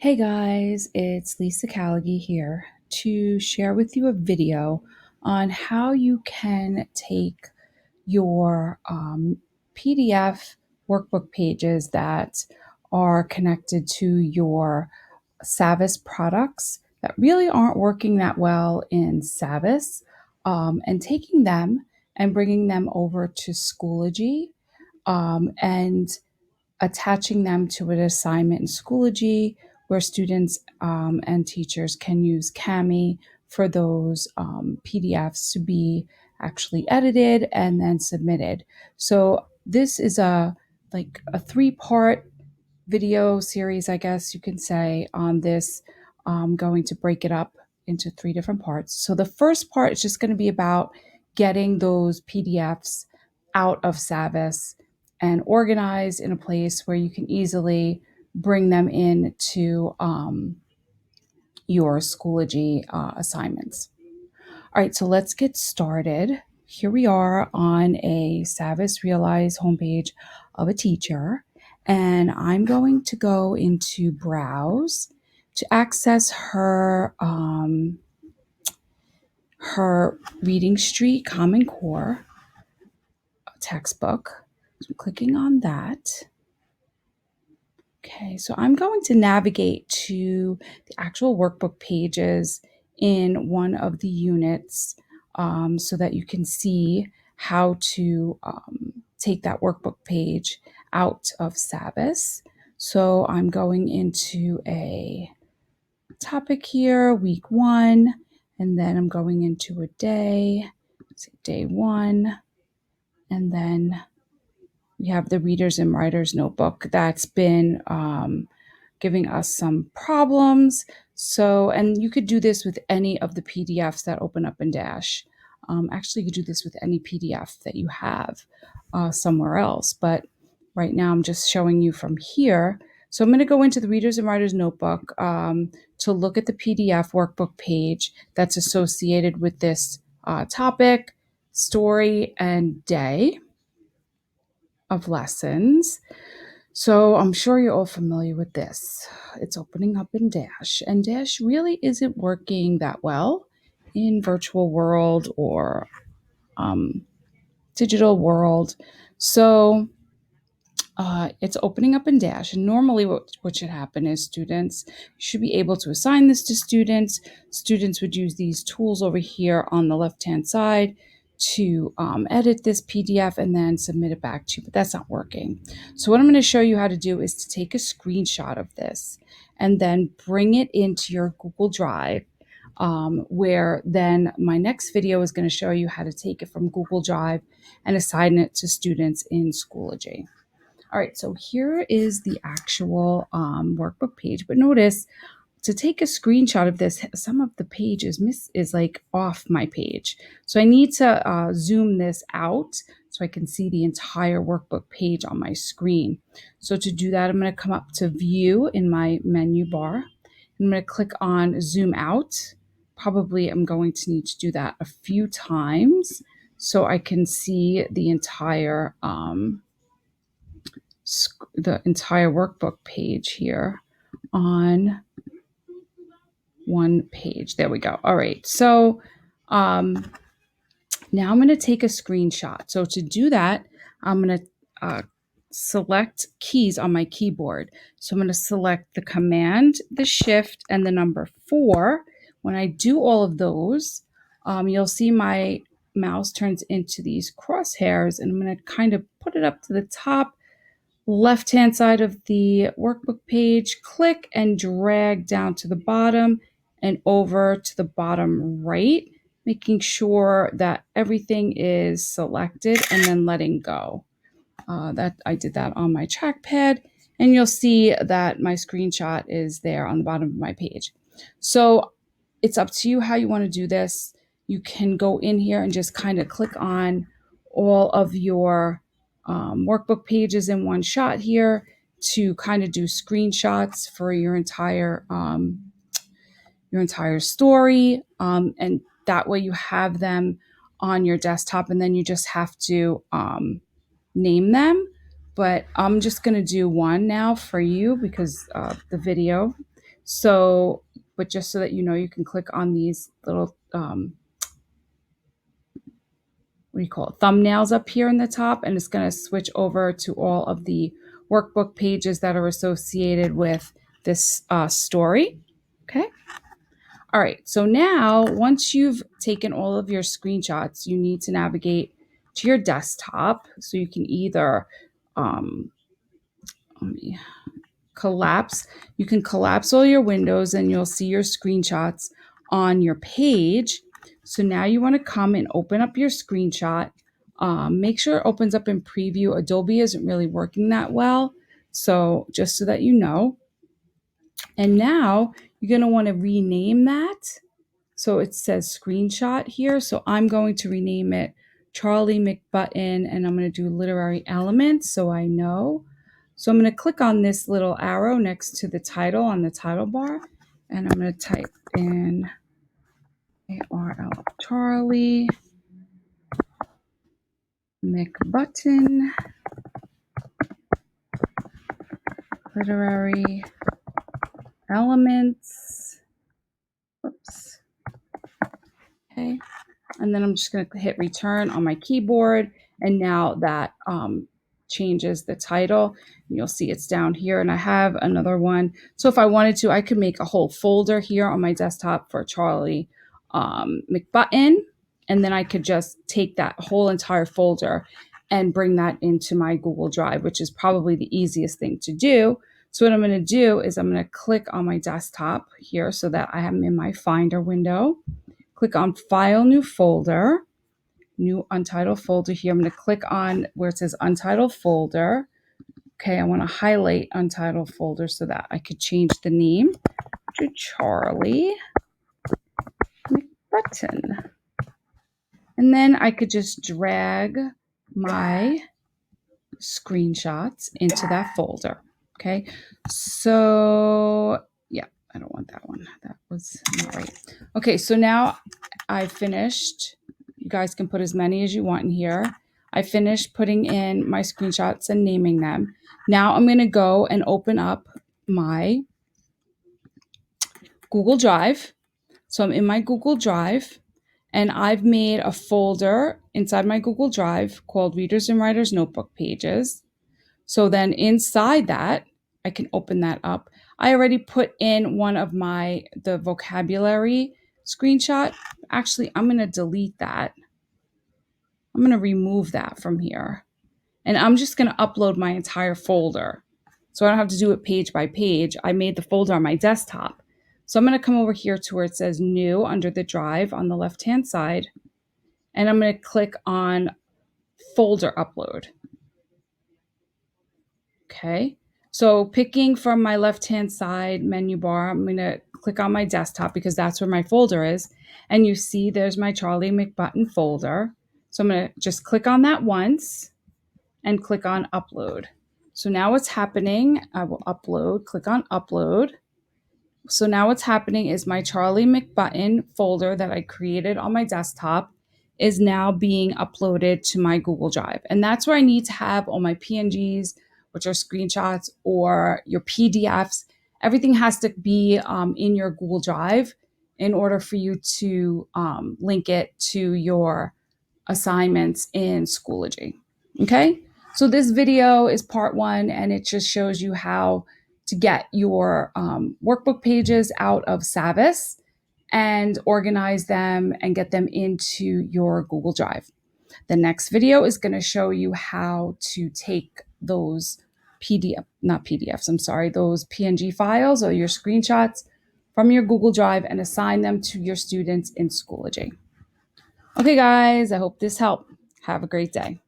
Hey guys, it's Lisa Callaghy here to share with you a video on how you can take your PDF workbook pages that are connected to your Savvas products that really aren't working that well in Savvas, and taking them and bringing them over to Schoology, and attaching them to an assignment in Schoology where students and teachers can use Kami for those PDFs to be actually edited and then submitted. So this is a three-part video series, I guess you can say, on this. I'm going to break it up into three different parts. So the first part is just going to be about getting those PDFs out of Savvas and organized in a place where you can easily bring them into your Schoology assignments. All right, so let's get started. Here we are on a Savvas Realize homepage of a teacher, and I'm going to go into Browse to access her Reading Street Common Core textbook. So I'm clicking on that. Okay, so I'm going to navigate to the actual workbook pages in one of the units, so that you can see how to take that workbook page out of Savvas. So I'm going into a topic here, week 1, and then I'm going into a day, say day 1, and then we have the Readers and Writers Notebook that's been giving us some problems. So, and you could do this with any of the PDFs that open up in Dash. Actually, you could do this with any PDF that you have somewhere else. But right now, I'm just showing you from here. So I'm going to go into the Readers and Writers Notebook to look at the PDF workbook page that's associated with this topic, story, and day of lessons. So I'm sure you're all familiar with this. It's opening up in Dash, and Dash really isn't working that well in virtual world or digital world. So it's opening up in Dash, and normally what should happen is students should be able to assign this to students. Students would use these tools over here on the left-hand side to edit this PDF and then submit it back to you, but that's not working. So what I'm going to show you how to do is to take a screenshot of this and then bring it into your Google Drive, where then my next video is going to show you how to take it from Google Drive and assign it to students in Schoology. All right, so here is the actual workbook page, but notice to take a screenshot of this, some of the page is like off my page. So I need to zoom this out so I can see the entire workbook page on my screen. So to do that, I'm going to come up to View in my menu bar. I'm going to click on Zoom Out. Probably I'm going to need to do that a few times so I can see the entire workbook page here on one page. There we go. All right. So now I'm going to take a screenshot. So to do that, I'm going to select keys on my keyboard. So I'm going to select the Command, the Shift, and the number 4. When I do all of those, you'll see my mouse turns into these crosshairs, and I'm going to kind of put it up to the top left-hand side of the workbook page, click and drag down to the bottom and over to the bottom right, making sure that everything is selected and then letting go. That I did that on my trackpad, and you'll see that my screenshot is there on the bottom of my page. So it's up to you how you want to do this. You can go in here and just kind of click on all of your workbook pages in one shot here to kind of do screenshots for your entire story, and that way you have them on your desktop, and then you just have to name them. But I'm just going to do one now for you because of the video. So, but just so that you know, you can click on these little, what do you call it, thumbnails up here in the top, and it's going to switch over to all of the workbook pages that are associated with this story. Okay. All right. So now, once you've taken all of your screenshots, you need to navigate to your desktop. So you can either, let me collapse. You can collapse all your windows and you'll see your screenshots on your page. So now you want to come and open up your screenshot. Make sure it opens up in preview. Adobe isn't really working that well. So just so that you know. And now you're going to want to rename that. So it says screenshot here. So I'm going to rename it Charlie McButton, and I'm going to do literary elements so I know. So I'm going to click on this little arrow next to the title on the title bar, and I'm going to type in ARL Charlie McButton literary elements. Oops. Okay. And then I'm just going to hit return on my keyboard. And now that changes the title. You'll see it's down here. And I have another one. So if I wanted to, I could make a whole folder here on my desktop for Charlie McButton. And then I could just take that whole entire folder and bring that into my Google Drive, which is probably the easiest thing to do. So what I'm going to do is I'm going to click on my desktop here so that I am in my Finder window. Click on File, New Folder, New Untitled Folder here. I'm going to click on where it says Untitled Folder. Okay, I want to highlight Untitled Folder so that I could change the name to Charlie McButton. And then I could just drag my screenshots into that folder. Okay, so yeah, I don't want that one. That was not right. Okay, so now I finished. You guys can put as many as you want in here. I finished putting in my screenshots and naming them. Now I'm going to go and open up my Google Drive. So I'm in my Google Drive, and I've made a folder inside my Google Drive called Readers and Writers Notebook Pages. So then inside that, I can open that up. I already put in one of the vocabulary screenshot. Actually, I'm going to delete that. I'm going to remove that from here. And I'm just going to upload my entire folder. So I don't have to do it page by page. I made the folder on my desktop. So I'm going to come over here to where it says New under the Drive on the left-hand side. And I'm going to click on Folder Upload. Okay. So picking from my left-hand side menu bar, I'm going to click on my desktop because that's where my folder is. And you see there's my Charlie McButton folder. So I'm going to just click on that once and click on Upload. So now what's happening, I will upload, click on Upload. So now what's happening is my Charlie McButton folder that I created on my desktop is now being uploaded to my Google Drive. And that's where I need to have all my PNGs, which are screenshots, or your PDFs. Everything has to be in your Google Drive in order for you to link it to your assignments in Schoology. Okay, so this video is part one, and it just shows you how to get your workbook pages out of Savvas and organize them and get them into your Google Drive. The next video is going to show you how to take those those PNG files or your screenshots from your Google Drive and assign them to your students in Schoology. Okay, guys, I hope this helped. Have a great day.